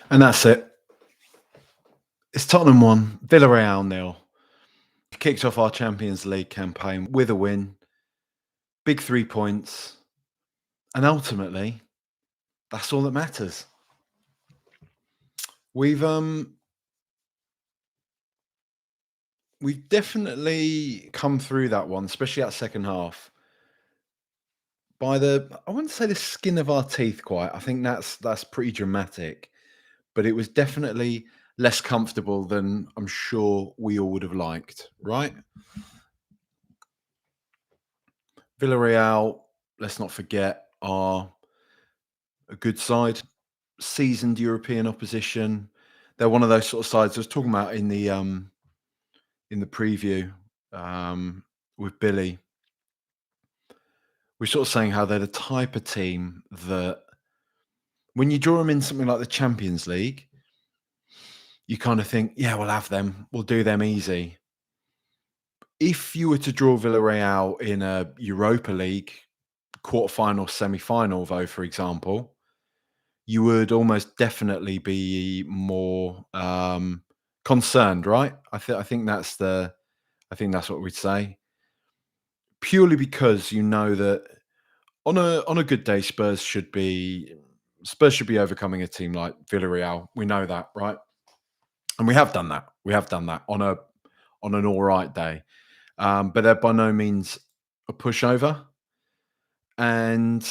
And that's it. It's Tottenham 1, Villarreal nil. Kicked off our Champions League campaign with a win, big 3 points, and ultimately, that's all that matters. We've um we've definitely come through that one, especially that second half, by I wouldn't say the skin of our teeth quite. I think that's pretty dramatic, but it was definitely less comfortable than I'm sure we all would have liked, right? Villarreal, let's not forget, are a good side, seasoned European opposition. They're one of those sort of sides I was talking about in the preview with Billy. We're sort of saying how they're the type of team that when you draw them in something like the Champions League, you kind of think, yeah, we'll have them. We'll do them easy. If you were to draw Villarreal in a Europa League quarterfinal, semi-final, though, for example, you would almost definitely be more concerned, right? I think that's what we'd say. Purely because you know that on a good day, Spurs should be overcoming a team like Villarreal. We know that, right? And we have done that. We have done that on an all right day. But they're by no means a pushover. And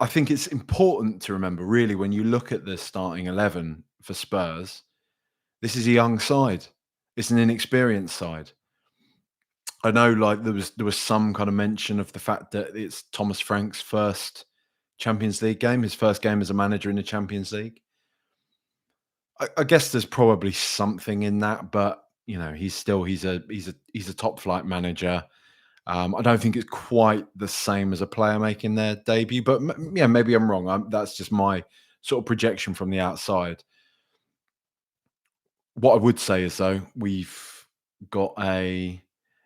I think it's important to remember, really, when you look at the starting 11 for Spurs, this is a young side. It's an inexperienced side. I know, like there was some kind of mention of the fact that it's Thomas Frank's first Champions League game, his first game as a manager in the Champions League. I guess there's probably something in that, but he's a top flight manager. I don't think it's quite the same as a player making their debut, but yeah, maybe I'm wrong. That's just my sort of projection from the outside. What I would say is, though, we've got a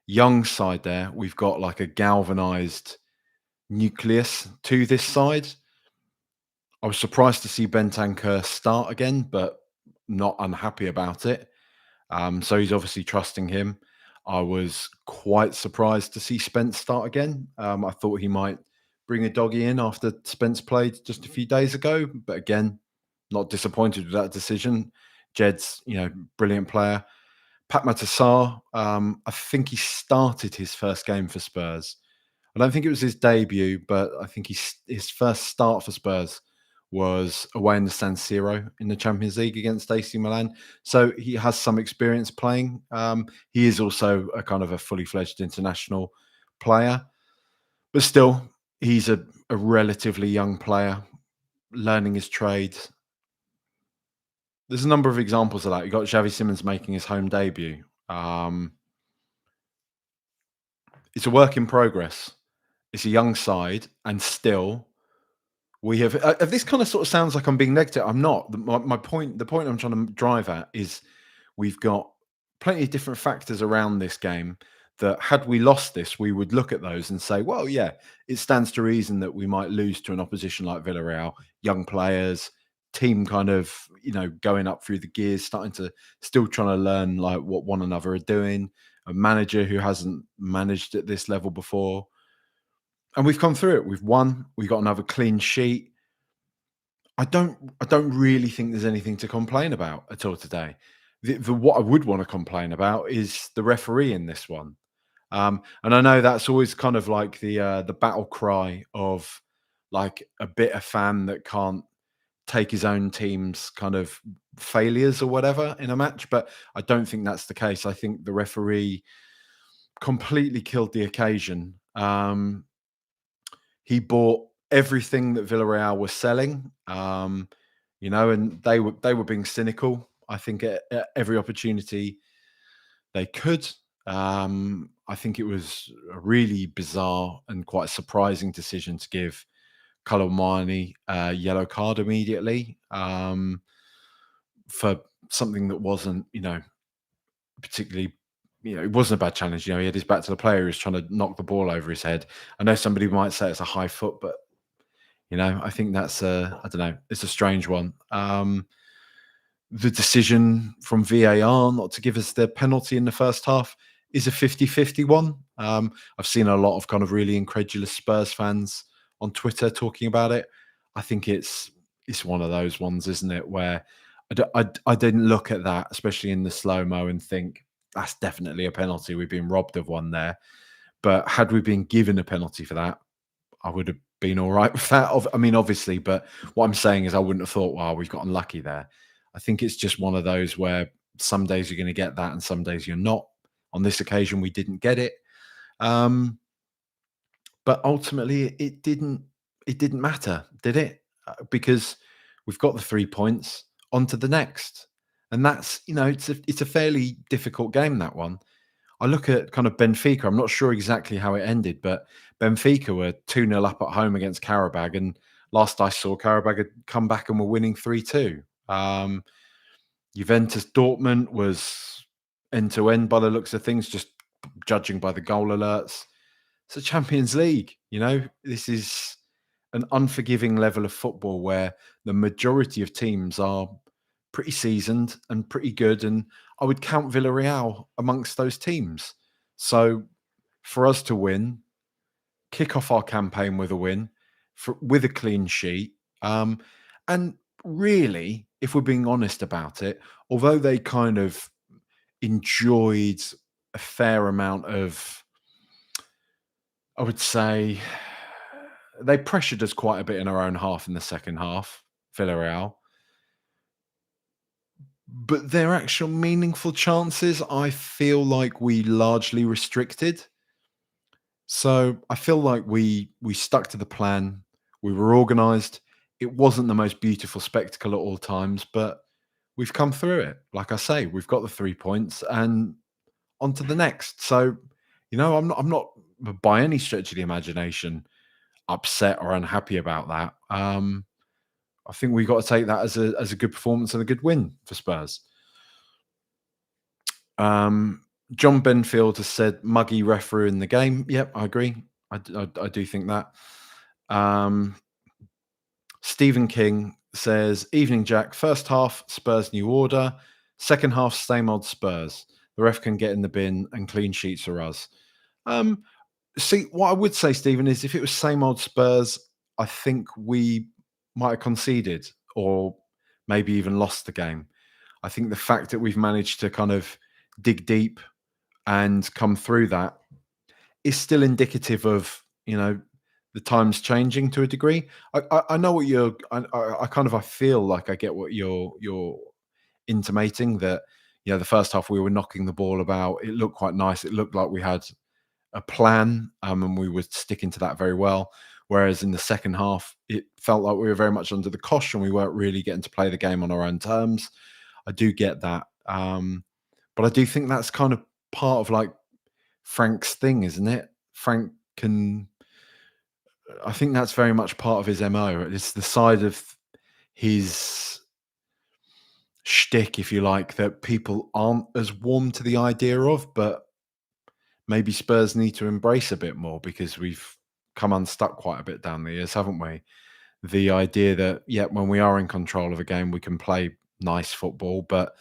young side there. We've got like a galvanized nucleus to this side. I was surprised to see Bentancur start again, but not unhappy about it. So he's obviously trusting him. I was quite surprised to see Spence start again. I thought he might bring a doggy in after Spence played just a few days ago, but again, not disappointed with that decision. Jed's, brilliant player. Pat Matassar, I think he started his first game for Spurs. I don't think it was his debut, but I think his first start for Spurs was away in the San Siro in the Champions League against AC Milan. So he has some experience playing. He is also a kind of a fully fledged international player, but still, he's a relatively young player learning his trade. There's a number of examples of that. You got Xavi Simons making his home debut. Um, it's a work in progress. It's a young side, and still we have. This kind of sort of sounds like I'm being negative. I'm not. My point, the point I'm trying to drive at is we've got plenty of different factors around this game that had we lost this, we would look at those and say, well, yeah, it stands to reason that we might lose to an opposition like Villarreal, young players, team kind of, going up through the gears, starting to still trying to learn like what one another are doing, a manager who hasn't managed at this level before. And we've come through it. We've won. We got another clean sheet. I don't really think there's anything to complain about at all today. What I would want to complain about is the referee in this one. And I know that's always kind of like the battle cry of like a bitter fan that can't take his own team's kind of failures or whatever in a match. But I don't think that's the case. I think the referee completely killed the occasion. He bought everything that Villarreal was selling, and they were being cynical. I think at every opportunity they could. I think it was a really bizarre and quite surprising decision to give Colomani a yellow card immediately for something that wasn't, particularly. It wasn't a bad challenge. He had his back to the player who was trying to knock the ball over his head. I know somebody might say it's a high foot, but I think that's I don't know, it's a strange one. The decision from VAR not to give us the penalty in the first half is a 50-50 one. I've seen a lot of kind of really incredulous Spurs fans on Twitter talking about it. I think it's one of those ones, isn't it, where I didn't look at that, especially in the slow mo, and think that's definitely a penalty. We've been robbed of one there. But had we been given a penalty for that, I would have been all right with that. I mean, obviously, but what I'm saying is I wouldn't have thought, wow, we've got unlucky there. I think it's just one of those where some days you're going to get that and some days you're not. On this occasion, we didn't get it. Um, but ultimately it didn't matter, did it? Because we've got the 3 points, on to the next. And that's, it's a fairly difficult game, that one. I look at kind of Benfica. I'm not sure exactly how it ended, but Benfica were 2-0 up at home against Karabag. And last I saw, Karabag had come back and were winning 3-2. Juventus Dortmund was end to end by the looks of things, just judging by the goal alerts. It's a Champions League, This is an unforgiving level of football where the majority of teams are pretty seasoned and pretty good. And I would count Villarreal amongst those teams. So for us to win, kick off our campaign with a win, with a clean sheet, and really, if we're being honest about it, although they kind of enjoyed a fair amount of, I would say, they pressured us quite a bit in our own half in the second half, Villarreal. But their actual meaningful chances, I feel like we largely restricted. So I feel like we stuck to the plan. We were organised. It wasn't the most beautiful spectacle at all times, but we've come through it. Like I say, we've got the 3 points and on to the next. So, I'm not by any stretch of the imagination upset or unhappy about that. I think we've got to take that as a good performance and a good win for Spurs. Um, John Benfield has said muggy referee in the game. Yep, I agree. I do think that. Um, Stephen King says, "Evening, Jack. First half, Spurs new order. Second half, same old Spurs. The ref can get in the bin and clean sheets are us." Um, See, what I would say, Stephen, is if it was same old Spurs, I think we might have conceded or maybe even lost the game. I think the fact that we've managed to kind of dig deep and come through that is still indicative of, the times changing to a degree. I know what you're. I kind of I feel like I get what you're intimating, that the first half we were knocking the ball about. It looked quite nice. It looked like we had a plan, and we were sticking to that very well. Whereas in the second half, it felt like we were very much under the cosh and we weren't really getting to play the game on our own terms. I do get that, but I do think that's kind of part of like Frank's thing, isn't it? Frank can. I think that's very much part of his MO. It's the side of his shtick, if you like, that people aren't as warm to the idea of, but maybe Spurs need to embrace a bit more because we've come unstuck quite a bit down the years, haven't we? The idea that, yeah, when we are in control of a game, we can play nice football, but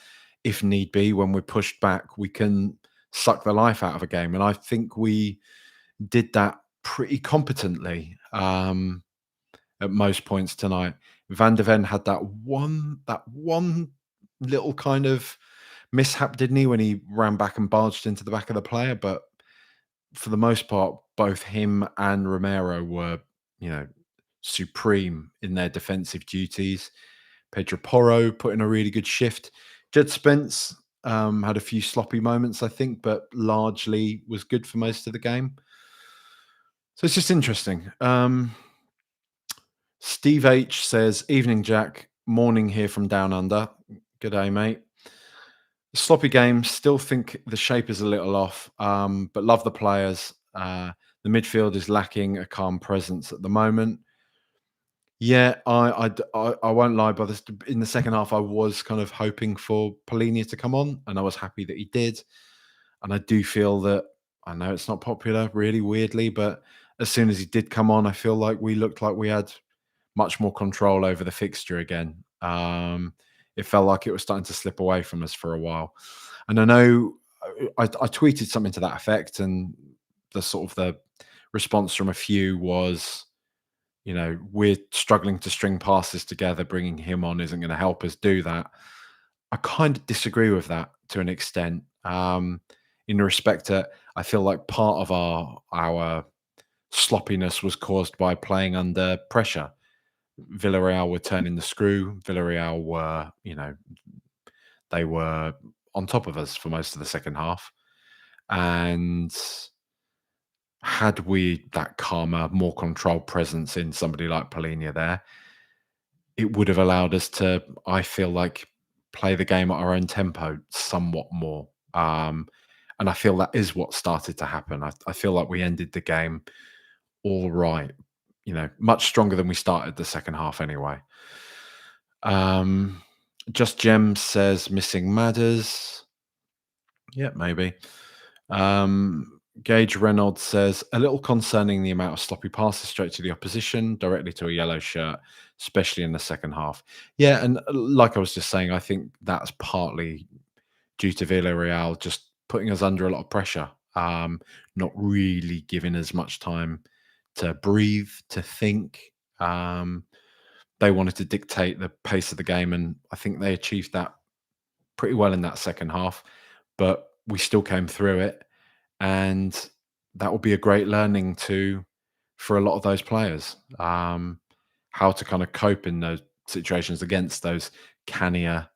if need be, when we're pushed back, we can suck the life out of a game. And I think we did that pretty competently at most points tonight. Van der Ven had that one little kind of mishap, didn't he, when he ran back and barged into the back of the player? But for the most part, both him and Romero were, supreme in their defensive duties. Pedro Porro put in a really good shift. Jed Spence had a few sloppy moments, I think, but largely was good for most of the game. So it's just interesting. Steve H says, "Evening, Jack. Morning here from down under. Good day, mate. Sloppy game. Still think the shape is a little off, but love the players. The midfield is lacking a calm presence at the moment." Yeah, I won't lie. But in the second half, I was kind of hoping for Polina to come on, and I was happy that he did. And I do feel that, I know it's not popular, really weirdly, but as soon as he did come on, I feel like we looked like we had much more control over the fixture again. it felt like it was starting to slip away from us for a while. And I know I tweeted something to that effect, and the sort of the response from a few was, we're struggling to string passes together. Bringing him on isn't going to help us do that. I kind of disagree with that to an extent. In respect that I feel like part of our sloppiness was caused by playing under pressure. Villarreal were turning the screw. Villarreal were, they were on top of us for most of the second half. And had we that calmer, more controlled presence in somebody like Polinia there, it would have allowed us to, I feel like, play the game at our own tempo somewhat more. And I feel that is what started to happen. I feel like we ended the game all right, much stronger than we started the second half anyway. Um, Just Gem says missing Matters. Yeah, maybe. Gage Reynolds says a little concerning the amount of sloppy passes straight to the opposition, directly to a yellow shirt, especially in the second half. Yeah, and like I was just saying, I think that's partly due to Villarreal just putting us under a lot of pressure, not really giving us much time to breathe, to think. Um, they wanted to dictate the pace of the game, and I think they achieved that pretty well in that second half. But we still came through it, and that will be a great learning to for a lot of those players, how to kind of cope in those situations against those cannier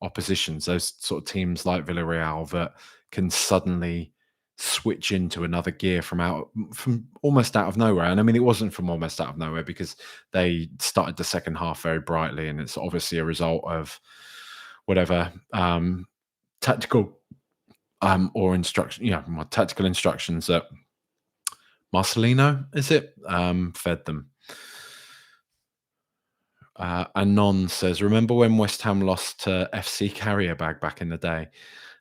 oppositions, those sort of teams like Villarreal that can suddenly switch into another gear from almost out of nowhere. And I mean, it wasn't from almost out of nowhere because they started the second half very brightly, and it's obviously a result of whatever tactical or instruction, more tactical instructions that Marcelino, is it, fed them. Anon says, remember when West Ham lost to FC Carrier back in the day?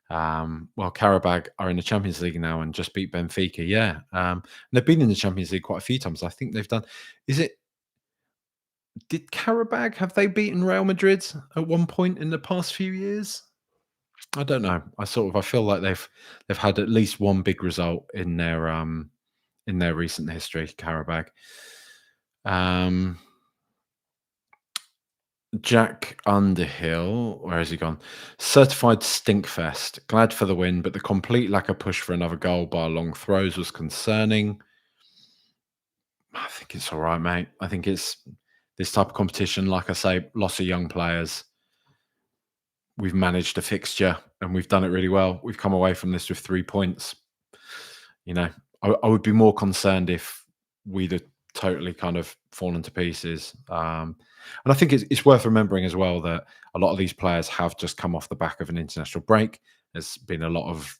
Well, Karabag are in the Champions League now and just beat Benfica. Yeah, and they've been in the Champions League quite a few times. I think they've done. Is it? Did Karabag have they beaten Real Madrid at one point in the past few years? I don't know. I feel like they've had at least one big result in their recent history. Karabag. Um, Jack Underhill, where has he gone? Certified stinkfest. Glad for the win, but the complete lack of push for another goal bar long throws was concerning. I think it's all right, mate. I think it's this type of competition. Like I say, lots of young players. We've managed a fixture and we've done it really well. We've come away from this with 3 points. You know, I would be more concerned if we'd have totally kind of fallen to pieces. And I think it's worth remembering as well that a lot of these players have just come off the back of an international break. There's been a lot of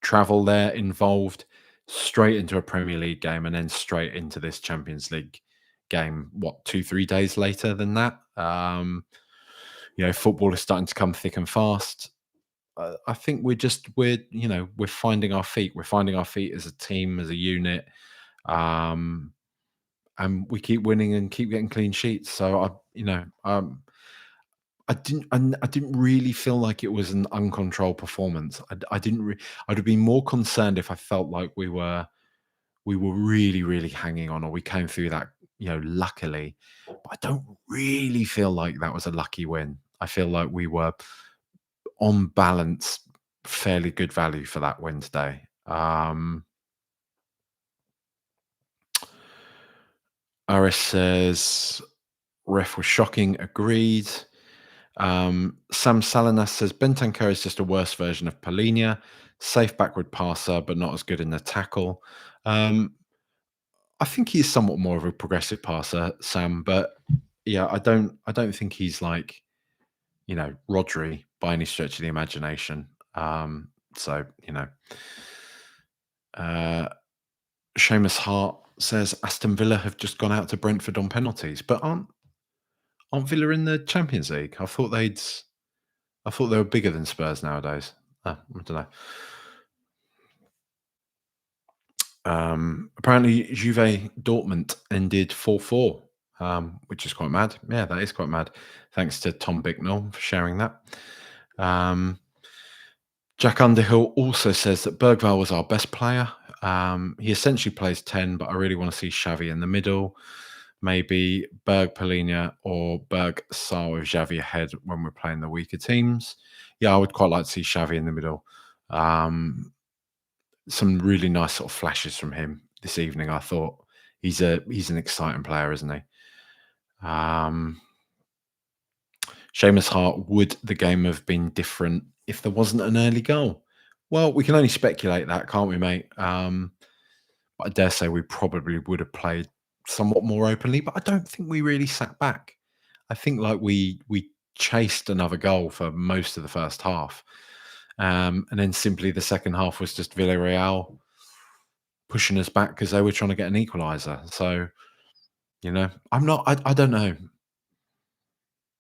travel there involved, straight into a Premier League game and then straight into this Champions League game. What, 2-3 days later than that? Football is starting to come thick and fast. I think we're finding our feet. We're finding our feet as a team, as a unit, and we keep winning and keep getting clean sheets. So I didn't really feel like it was an uncontrolled performance. I didn't. I'd have been more concerned if I felt like we were really really hanging on, or we came through that luckily. But I don't really feel like that was a lucky win. I feel like we were on balance fairly good value for that Wednesday. Aris says ref was shocking. Agreed. Sam Salinas says Bentancur is just a worse version of Polinia. Safe backward passer, but not as good in the tackle. I think he's somewhat more of a progressive passer, Sam. But yeah, I don't think he's like Rodri by any stretch of the imagination. So uh, Seamus Hart says Aston Villa have just gone out to Brentford on penalties, but aren't Villa in the Champions League? I thought they were bigger than Spurs nowadays. I don't know. Apparently, Juve Dortmund ended 4-4. which is quite mad. Yeah, that is quite mad. Thanks to Tom Bicknell for sharing that. Um, Jack Underhill also says that Bergvall was our best player. He essentially plays 10, but I really want to see Xavi in the middle. Maybe Berg Polina or Berg Sar with Xavi ahead when we're playing the weaker teams. Yeah, I would quite like to see Xavi in the middle. Um, some really nice sort of flashes from him this evening. I thought he's an exciting player, isn't he? Um, Seamus Hart, would the game have been different if there wasn't an early goal? Well, we can only speculate that, can't we, mate? But I dare say we probably would have played somewhat more openly, but I don't think we really sat back. I think like we chased another goal for most of the first half. And then simply the second half was just Villarreal pushing us back because they were trying to get an equaliser. So, I'm not, I don't know.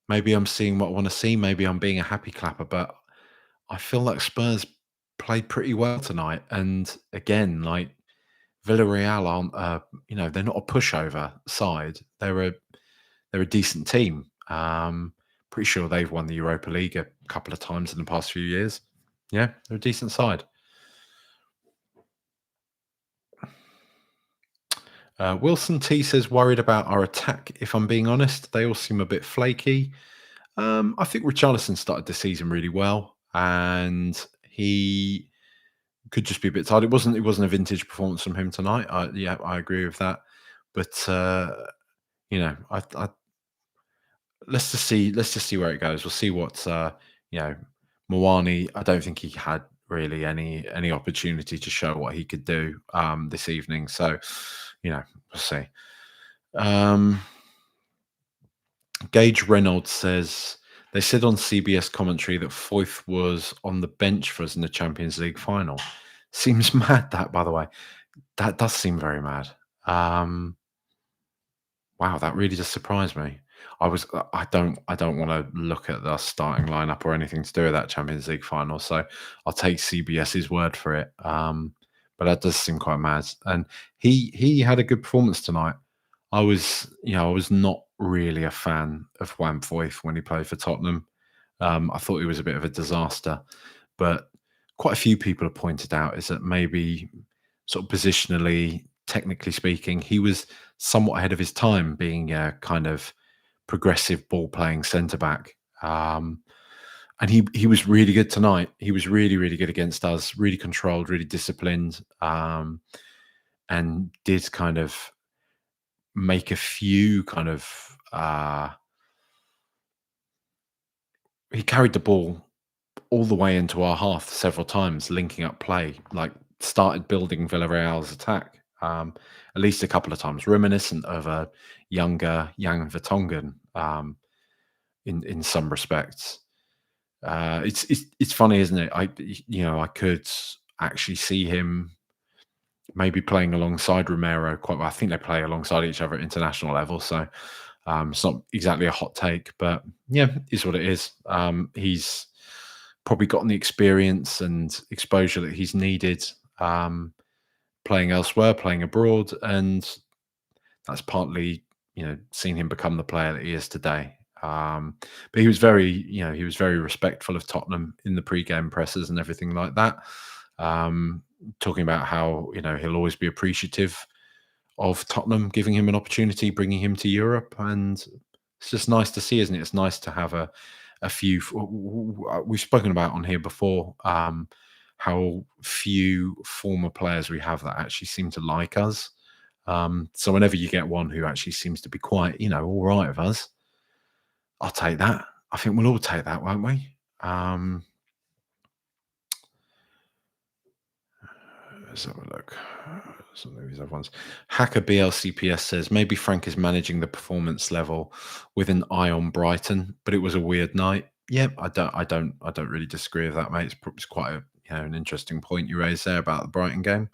Maybe I'm seeing what I want to see. Maybe I'm being a happy clapper, but I feel like Spurs played pretty well tonight. And again, like Villarreal aren't, they're not a pushover side. They're a decent team. Pretty sure they've won the Europa League a couple of times in the past few years. Yeah, they're a decent side. Wilson T says worried about our attack. If I'm being honest, they all seem a bit flaky. I think Richarlison started the season really well, and he could just be a bit tired. It wasn't a vintage performance from him tonight. Yeah, I agree with that. But I let's just see where it goes. We'll see what you know Moani. I don't think he had really any opportunity to show what he could do this evening. So we'll see. Um, Gage Reynolds says they said on CBS commentary that Foyth was on the bench for us in the Champions League final. Seems mad that, by the way. That does seem very mad. Um, wow, that really just surprised me. I don't want to look at the starting lineup or anything to do with that Champions League final, so I'll take CBS's word for it. But that does seem quite mad. And he had a good performance tonight. I was not really a fan of Juan Foyth when he played for Tottenham. I thought he was a bit of a disaster, but quite a few people have pointed out is that maybe sort of positionally, technically speaking, he was somewhat ahead of his time, being a kind of progressive ball playing centre back. And he was really good tonight. He was really really good against us. Really controlled, really disciplined, and did kind of make a few kind of. He carried the ball all the way into our half several times, linking up play, like started building Villarreal's attack. At least a couple of times, reminiscent of a younger Jan Vertonghen in some respects. It's funny, isn't it? I could actually see him maybe playing alongside Romero quite well. I think they play alongside each other at international level, so it's not exactly a hot take, but yeah, is what it is. He's probably gotten the experience and exposure that he's needed playing elsewhere, playing abroad, and that's partly seen him become the player that he is today. But he was very respectful of Tottenham in the pre-game presses and everything like that. Talking about how he'll always be appreciative of Tottenham giving him an opportunity, bringing him to Europe, and it's just nice to see, isn't it? It's nice to have a few. We've spoken about on here before how few former players we have that actually seem to like us. So whenever you get one who actually seems to be quite, all right with us, I'll take that. I think we'll all take that, won't we? Let's have a look. Some of these other ones. Hacker BLCPS says maybe Frank is managing the performance level with an eye on Brighton, but it was a weird night. Yep, I don't really disagree with that, mate. It's quite an interesting point you raised there about the Brighton game.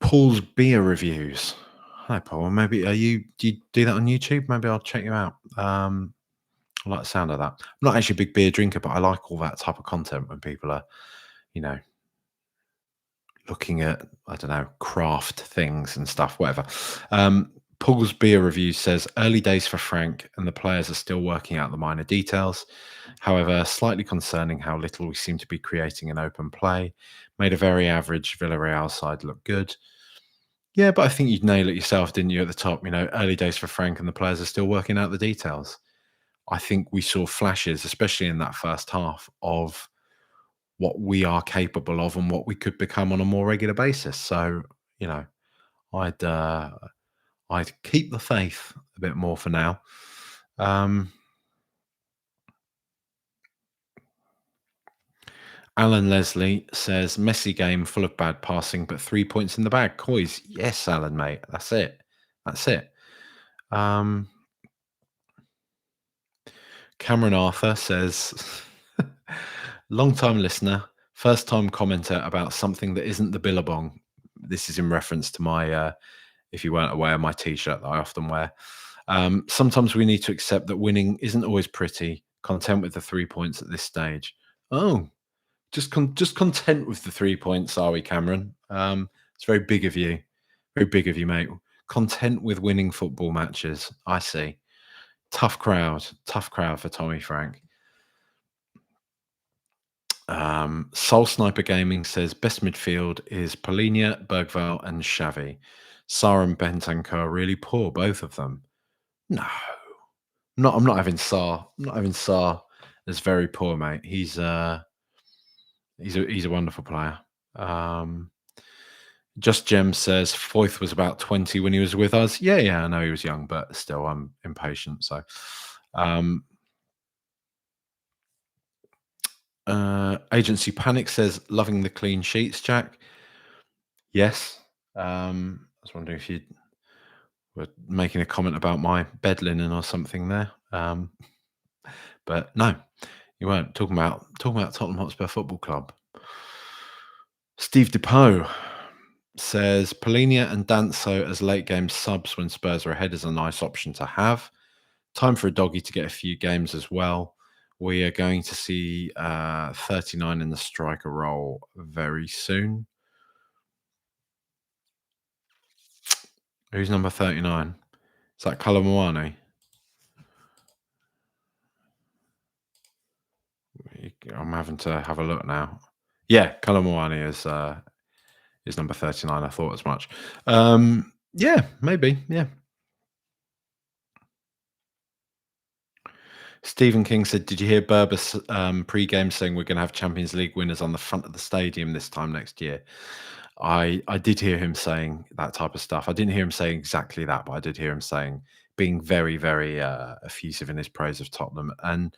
Paul's beer reviews. Hi, Paul. Maybe do you do that on YouTube? Maybe I'll check you out. I like the sound of that. I'm not actually a big beer drinker, but I like all that type of content when people are, you know, looking at, I don't know, craft things and stuff, whatever. Paul's beer review says early days for Frank, and the players are still working out the minor details. However, slightly concerning how little we seem to be creating in open play. Made a very average Villarreal side look good. Yeah, but I think you'd nail it yourself, didn't you, at the top? Early days for Frank, and the players are still working out the details. I think we saw flashes, especially in that first half, of what we are capable of and what we could become on a more regular basis. So, you know, I'd I'd keep the faith a bit more for now. Um, Alan Leslie says messy game full of bad passing, but 3 points in the bag. Coys, yes, Alan, mate. That's it. That's it. Um, Cameron Arthur says, long time listener, first time commenter about something that isn't the Billabong. This is in reference to my, if you weren't aware, my t shirt that I often wear. Sometimes we need to accept that winning isn't always pretty, content with the 3 points at this stage. Oh, just content with the 3 points, are we, Cameron? It's very big of you. Very big of you, mate. Content with winning football matches. I see. Tough crowd. Tough crowd for Tommy Frank. Soul Sniper Gaming says best midfield is Polinia, Bergval, and Xavi. Sarr and Bentancur are really poor, both of them. No, I'm not having Sarr. I'm not having Sarr as very poor, mate. He's a wonderful player. Just Jem says Foyth was about 20 when he was with us. Yeah, I know he was young, but still, I'm impatient. So, um, Agency Panic says loving the clean sheets, Jack. Yes. I was wondering if you were making a comment about my bed linen or something there. But no, you weren't talking about Tottenham Hotspur Football Club. Steve DePoe says Polinia and Danso as late game subs when Spurs are ahead is a nice option to have. Time for a doggy to get a few games as well. We are going to see 39 in the striker role very soon. Who's number 39? Is that Kalamoani? I'm having to have a look now. Yeah, Kalamoani is number 39. I thought as much. Yeah, maybe. Yeah. Stephen King said, "Did you hear Burbis pre-game saying we're going to have Champions League winners on the front of the stadium this time next year?" I did hear him saying that type of stuff. I didn't hear him saying exactly that, but I did hear him saying being very, very effusive in his praise of Tottenham. And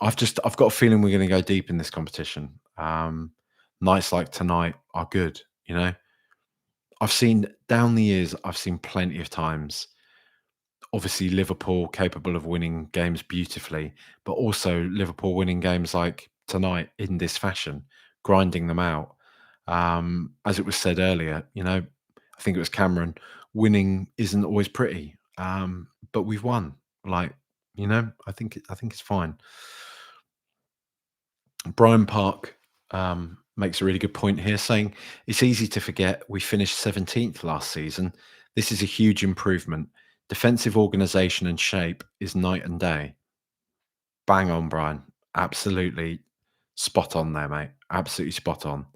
I've got a feeling we're going to go deep in this competition. Nights like tonight are good. I've seen down the years, I've seen plenty of times. Obviously, Liverpool capable of winning games beautifully, but also Liverpool winning games like tonight in this fashion, grinding them out. As it was said earlier, I think it was Cameron, winning isn't always pretty, but we've won. Like, I think it's fine. Brian Park makes a really good point here, saying it's easy to forget we finished 17th last season. This is a huge improvement. Defensive organisation and shape is night and day. Bang on, Brian. Absolutely spot on there, mate. Absolutely spot on.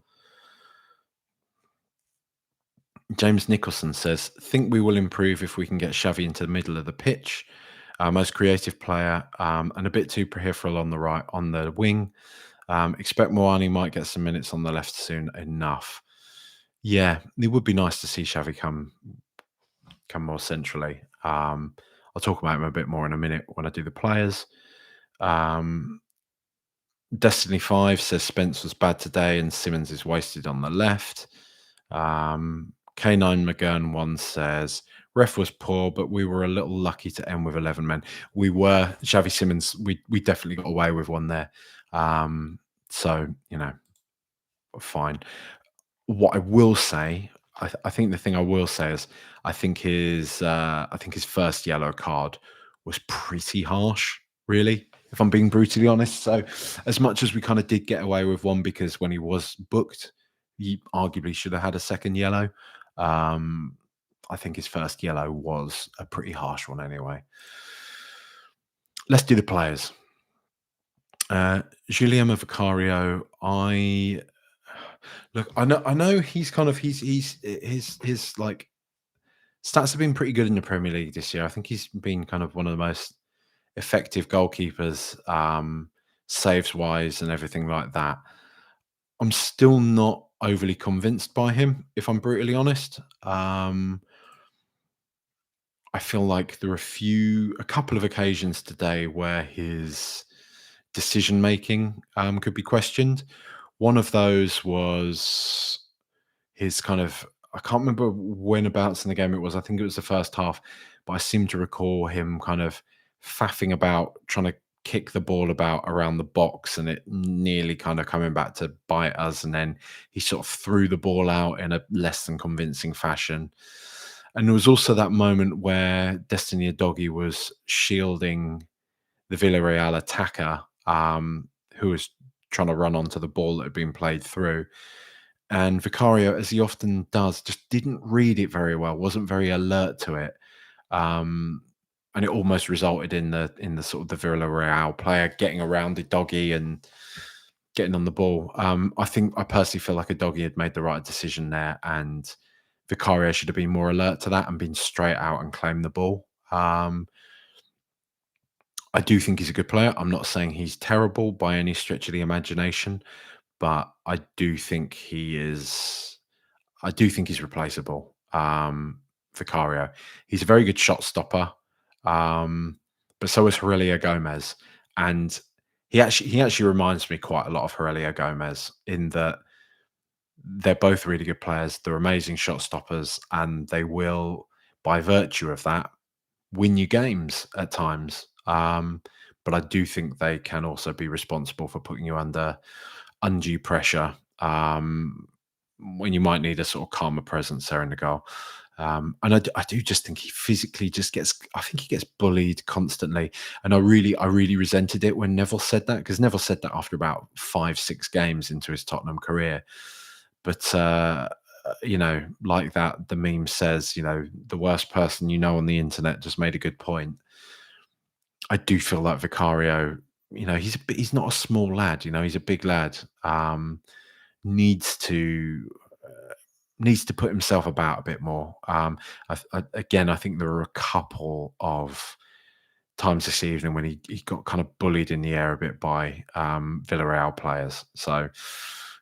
James Nicholson says, think we will improve if we can get Xavi into the middle of the pitch. Most creative player and a bit too peripheral on the right, on the wing. Expect Moani might get some minutes on the left soon enough. Yeah, it would be nice to see Xavi come more centrally. I'll talk about him a bit more in a minute when I do the players. Destiny 5 says Spence was bad today and Simmons is wasted on the left. K9 McGurn 1 says ref was poor, but we were a little lucky to end with 11 men. We were. Xavi Simmons, we definitely got away with one there. So, fine. What I will say, I think the thing I will say is I think his first yellow card was pretty harsh, really, if I'm being brutally honest. So as much as we kind of did get away with one because when he was booked, he arguably should have had a second yellow. I think his first yellow was a pretty harsh one anyway. Let's do the players. Guillermo Vicario, I look, I know he's kind of he's his like stats have been pretty good in the Premier League this year. I think he's been kind of one of the most effective goalkeepers, saves wise and everything like that. I'm still not overly convinced by him, if I'm brutally honest. I feel like there are a couple of occasions today where his decision making could be questioned. One of those was his kind of I can't remember whenabouts in the game it was. I think it was the first half, but I seem to recall him kind of faffing about trying to kick the ball about around the box and it nearly kind of coming back to bite us. And then he sort of threw the ball out in a less than convincing fashion. And there was also that moment where Destiny Doggy was shielding the Villarreal attacker who was trying to run onto the ball that had been played through. And Vicario, as he often does, just didn't read it very well, wasn't very alert to it. Um, and it almost resulted in the sort of the Villarreal player getting around the doggy and getting on the ball. I personally feel like a doggy had made the right decision there, and Vicario should have been more alert to that and been straight out and claimed the ball. I do think he's a good player. I'm not saying he's terrible by any stretch of the imagination, but I do think he's replaceable. Vicario. He's a very good shot stopper, but so is Herelia Gomez, and he actually reminds me quite a lot of Herelia Gomez in that they're both really good players. They're amazing shot stoppers, and they will, by virtue of that, win you games at times. But I do think they can also be responsible for putting you under undue pressure when you might need a sort of calmer presence there in the goal. And I do just think he physically just gets. I think he gets bullied constantly, and I really resented it when Neville said that because Neville said that after about 5, 6 games into his Tottenham career. But like that, the meme says, the worst person you know on the internet just made a good point. I do feel like Vicario, he's not a small lad, he's a big lad. Needs to needs to put himself about a bit more. Again, I think there were a couple of times this evening when he got kind of bullied in the air a bit by Villarreal players. So,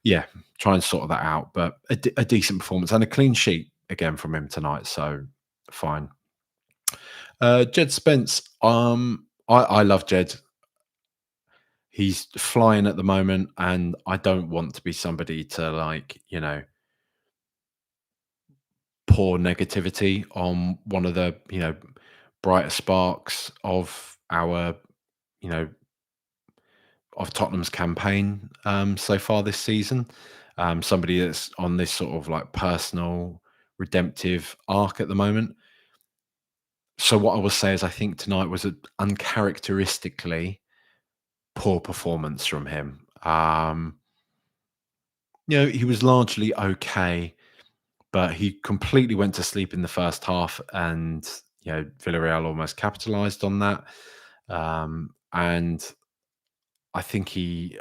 yeah, try and sort that out. But a decent performance and a clean sheet again from him tonight. So, fine. Jed Spence. I love Jed. He's flying at the moment, and I don't want to be somebody to pour negativity on one of the brighter sparks of our you know of Tottenham's campaign so far this season. Somebody that's on this sort of like personal redemptive arc at the moment. So what I will say is I think tonight was an uncharacteristically poor performance from him. He was largely okay, but he completely went to sleep in the first half, and Villarreal almost capitalised on that. And I think he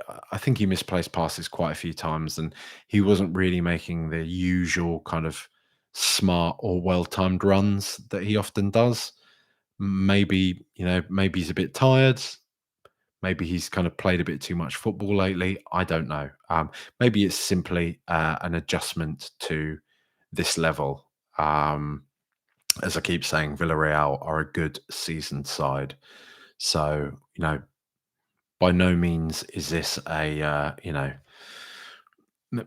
misplaced passes quite a few times, and he wasn't really making the usual kind of smart or well-timed runs that he often does. Maybe he's a bit tired. Maybe he's kind of played a bit too much football lately. I don't know. Maybe it's simply an adjustment to this level. As I keep saying, Villarreal are a good seasoned side. So, by no means is this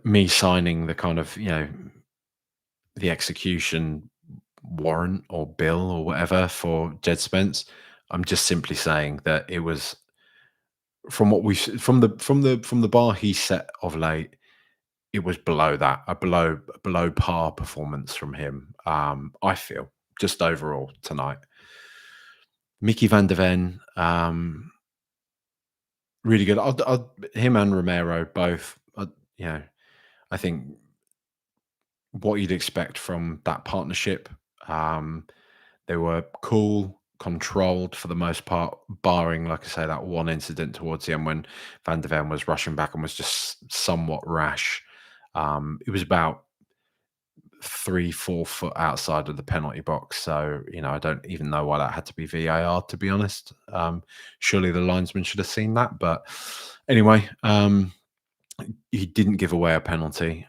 me signing the kind of, the execution warrant or bill or whatever for Jed Spence. I'm just simply saying that it was from what we from the bar he set of late. It was below that, a below par performance from him. I feel just overall tonight. Mickey van der Ven, really good. Him and Romero both. You know, I think what you'd expect from that partnership. Um, they were cool, controlled for the most part, barring, like I say, that one incident towards the end when Van de Ven was rushing back and was just somewhat rash. It was about 3, 4 foot outside of the penalty box. So, I don't even know why that had to be VAR, to be honest. Surely the linesman should have seen that. But anyway, he didn't give away a penalty.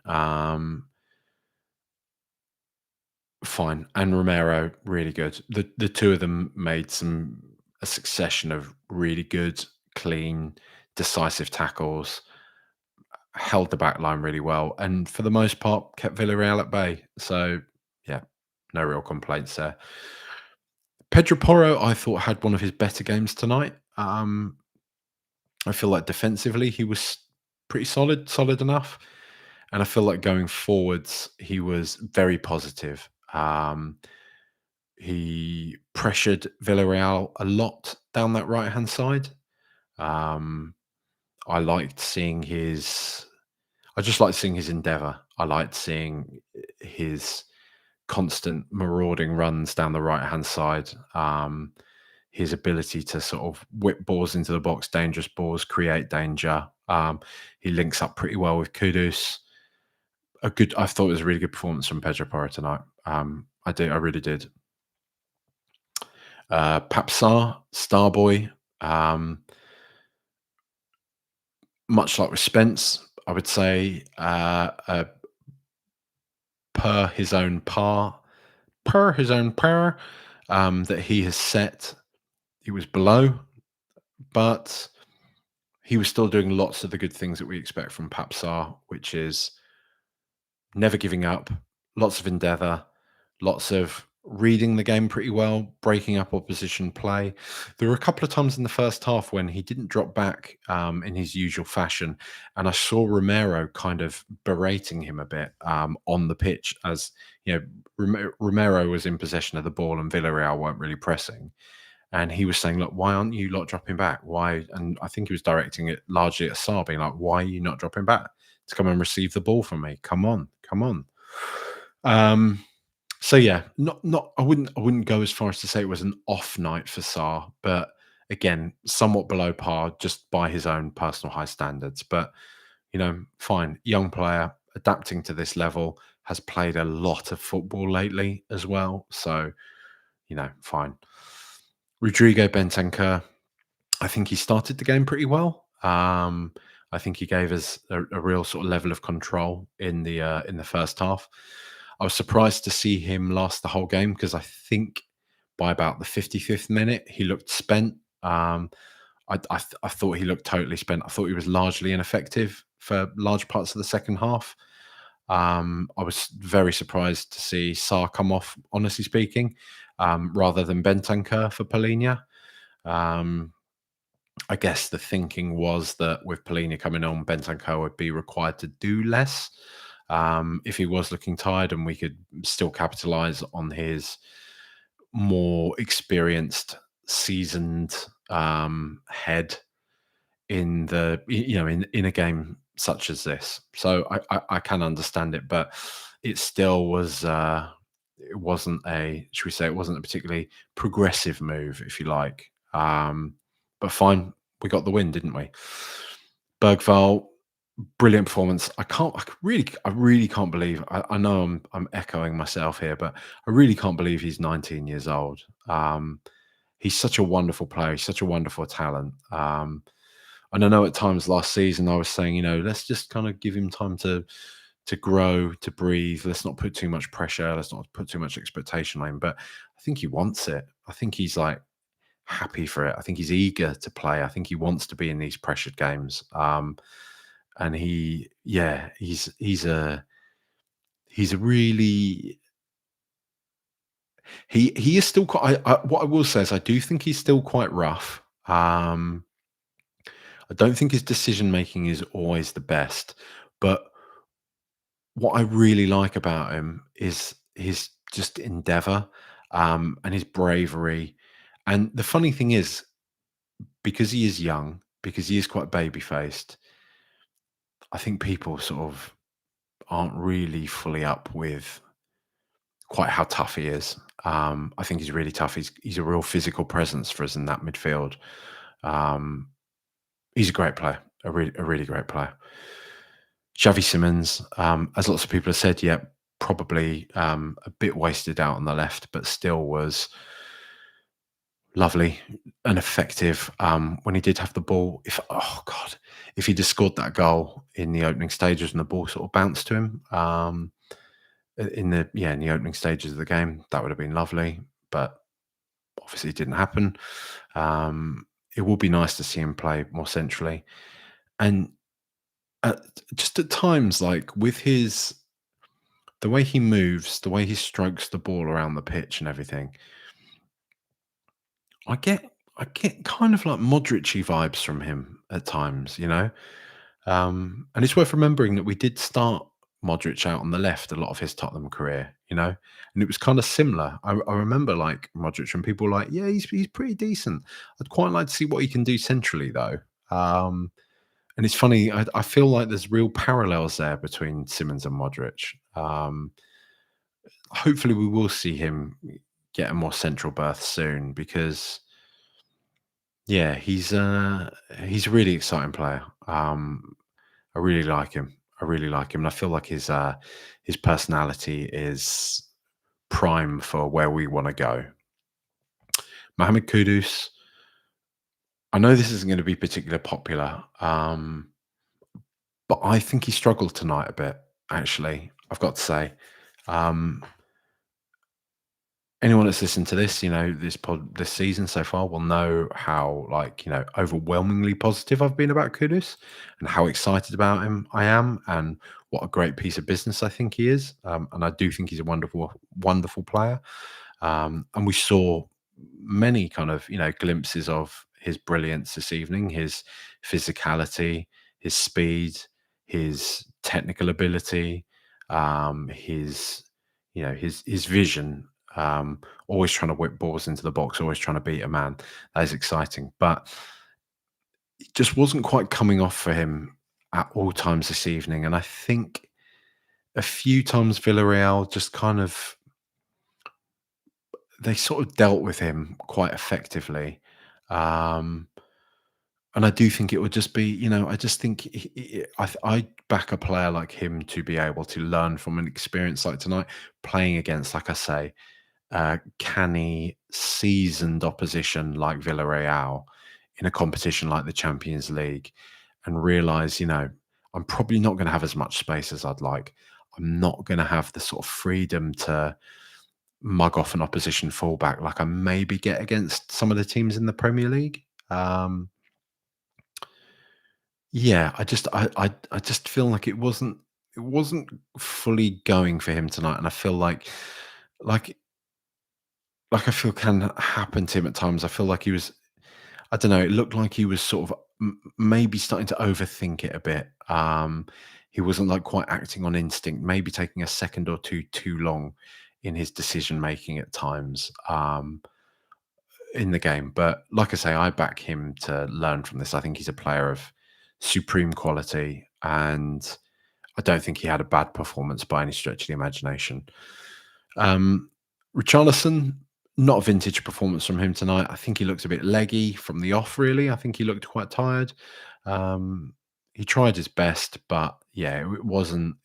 Fine. And Romero, really good. The two of them made a succession of really good, clean, decisive tackles, held the back line really well, and for the most part kept Villarreal at bay. So yeah, no real complaints there. Pedro Porro, I thought, had one of his better games tonight. I feel like defensively he was pretty solid enough. And I feel like going forwards, he was very positive. He pressured Villarreal a lot down that right hand side. Um, I liked seeing his. I just liked seeing his endeavour. I liked seeing his constant marauding runs down the right hand side. His ability to sort of whip balls into the box, dangerous balls, create danger. He links up pretty well with Kudus. I thought it was a really good performance from Pedro Porro tonight. I really did. Papsar, Starboy, um, much like with Spence, I would say per his own par, that he has set. He was below, but he was still doing lots of the good things that we expect from Papsar, which is never giving up, lots of endeavour, lots of reading the game pretty well, breaking up opposition play. There were a couple of times in the first half when he didn't drop back in his usual fashion, and I saw Romero kind of berating him a bit on the pitch as Romero was in possession of the ball and Villarreal weren't really pressing. And he was saying, "Look, why aren't you lot dropping back? Why?" And I think he was directing it largely at Sarr, being like, "Why are you not dropping back to come and receive the ball from me? Come on, come on." Um, so yeah, not I wouldn't go as far as to say it was an off night for Sarr, but again, somewhat below par just by his own personal high standards. But fine, young player adapting to this level, has played a lot of football lately as well. So fine. Rodrigo Bentancur, I think he started the game pretty well. I think he gave us a real sort of level of control in the first half. I was surprised to see him last the whole game because I think by about the 55th minute he looked spent. I thought he looked totally spent. I thought he was largely ineffective for large parts of the second half. I was very surprised to see Sarr come off, honestly speaking, rather than Bentancur for Polina. Um, I guess the thinking was that with Polina coming on, Bentancur would be required to do less if he was looking tired, and we could still capitalize on his more experienced, seasoned head in in a game such as this. So I can understand it, but it still was. It wasn't a, should we say, it wasn't a particularly progressive move, if you like. But fine, we got the win, didn't we? Bergval, brilliant performance. I really can't believe. I know I'm echoing myself here, but I really can't believe he's 19 years old. He's such a wonderful player. He's such a wonderful talent. And I know at times last season I was saying, let's just kind of give him time to grow, to breathe. Let's not put too much pressure. Let's not put too much expectation on him. But I think he wants it. I think he's like happy for it. I think he's eager to play. I think he wants to be in these pressured games. And he's a really he is still quite. What I will say is I do think he's still quite rough. I don't think his decision making is always the best, but what I really like about him is his just endeavor and his bravery. And the funny thing is, because he is young, because he is quite baby faced, I think people sort of aren't really fully up with quite how tough he is. I think he's really tough. He's a real physical presence for us in that midfield. Um, he's a great player, a really great player. Xavi Simons, as lots of people have said, yeah, probably a bit wasted out on the left, but still was lovely and effective when he did have the ball. If oh god, if he'd have scored that goal in the opening stages and the ball sort of bounced to him in the opening stages of the game, that would have been lovely. But obviously, it didn't happen. Um, it would be nice to see him play more centrally, and at, just at times, like with his the way he moves, the way he strokes the ball around the pitch and everything, I get I get kind of like Modric-y vibes from him at times, you know? And it's worth remembering that we did start Modric out on the left a lot of his Tottenham career, you know? And it was kind of similar. I remember like Modric and people were like, yeah, he's pretty decent. I'd quite like to see what he can do centrally though. And it's funny, I feel like there's real parallels there between Simmons and Modric. Hopefully we will see him get a more central berth soon because yeah, he's a really exciting player. I really like him. I really like him, and I feel like his personality is prime for where we want to go. Mohamed Kudus. I know this isn't going to be particularly popular, but I think he struggled tonight a bit. Actually, I've got to say. Um, Anyone that's listened to this, this season so far will know how, like, overwhelmingly positive I've been about Kudus and how excited about him I am and what a great piece of business I think he is. And I do think he's a wonderful, wonderful player. And we saw many kind of, glimpses of his brilliance this evening, his physicality, his speed, his technical ability, his vision, always trying to whip balls into the box, always trying to beat a man. That is exciting. But it just wasn't quite coming off for him at all times this evening. And I think a few times Villarreal just kind of they sort of dealt with him quite effectively. Um, and I do think it would just be, I just think I back a player like him to be able to learn from an experience like tonight, playing against, like I say, canny, seasoned opposition like Villarreal in a competition like the Champions League and realize, I'm probably not going to have as much space as I'd like. I'm not going to have the sort of freedom to mug off an opposition fullback like I maybe get against some of the teams in the Premier League. Um, yeah, I just feel like it wasn't fully going for him tonight, and I feel like I feel can happen to him at times. I feel like he was I don't know, it looked like he was sort of maybe starting to overthink it a bit. He wasn't like quite acting on instinct, maybe taking a second or two too long in his decision making at times in the game. But like I say, I back him to learn from this. I think he's a player of supreme quality, and I don't think he had a bad performance by any stretch of the imagination. Um, Richarlison, not a vintage performance from him tonight. I think he looked a bit leggy from the off, really. I think he looked quite tired. Um, he tried his best, but yeah, it wasn't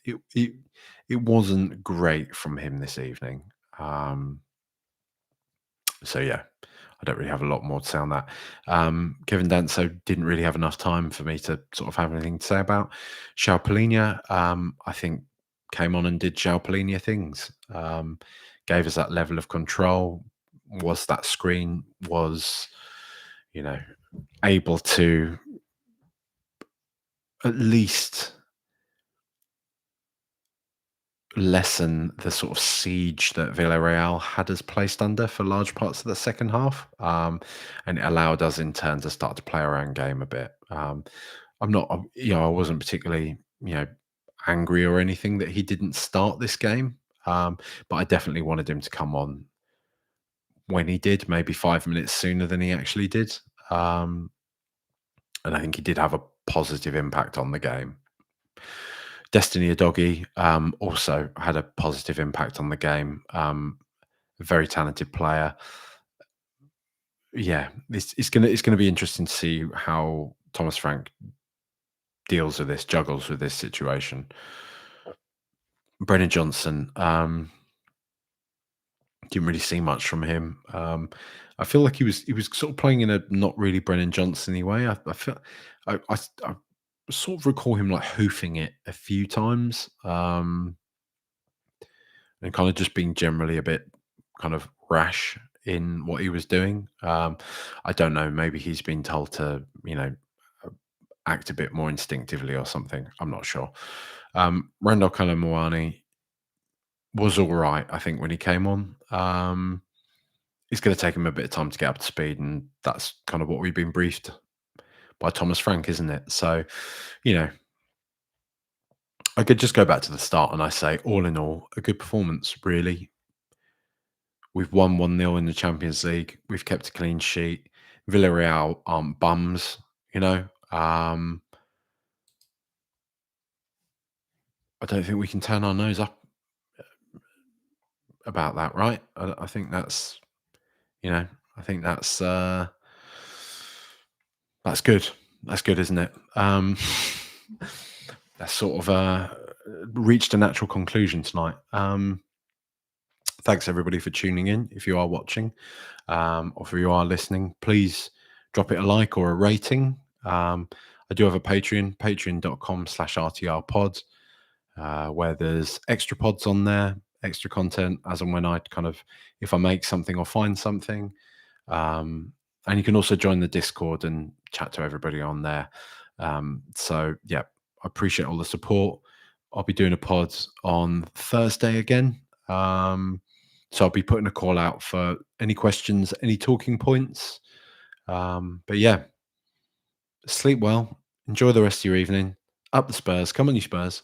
great from him this evening. So yeah, I don't really have a lot more to say on that. Kevin Danso didn't really have enough time for me to sort of have anything to say about. João Palhinha, I think, came on and did João Palhinha things. Gave us that level of control. Was that screen was, you know, able to at least lessen the sort of siege that Villarreal had us placed under for large parts of the second half. And it allowed us in turn to start to play our own game a bit. I wasn't particularly, angry or anything that he didn't start this game. But I definitely wanted him to come on when he did, maybe 5 minutes sooner than he actually did. And I think he did have a positive impact on the game. Destiny Adoggy also had a positive impact on the game. A very talented player. Yeah, it's gonna be interesting to see how Thomas Frank deals with this, juggles with this situation. Brennan Johnson, didn't really see much from him. I feel like he was sort of playing in a not really Brennan Johnson-y way. I feel I sort of recall him like hoofing it a few times, and kind of just being generally a bit kind of rash in what he was doing. I don't know. Maybe he's been told to, act a bit more instinctively or something. I'm not sure. Randall Kalamwani was all right, I think, when he came on. It's going to take him a bit of time to get up to speed, and that's kind of what we've been briefed by Thomas Frank, isn't it? So, you know, I could just go back to the start and I say, all in all, a good performance, really. We've won 1-0 in the Champions League. We've kept a clean sheet. Villarreal aren't bums, you know. I don't think we can turn our nose up about that, right? I think that's, you know, I think that's good. That's good, isn't it? That's sort of reached a natural conclusion tonight. Thanks everybody for tuning in. If you are watching, or if you are listening, please drop it a like or a rating. I do have a Patreon, patreon.com/rtrpod, where there's extra pods on there, extra content as and when I kind of, if I make something or find something. And you can also join the Discord and chat to everybody on there. So yeah, I appreciate all the support. I'll be doing a pod on Thursday again. So I'll be putting a call out for any questions, any talking points. But yeah, sleep well. Enjoy the rest of your evening. Up the Spurs. Come on, you Spurs.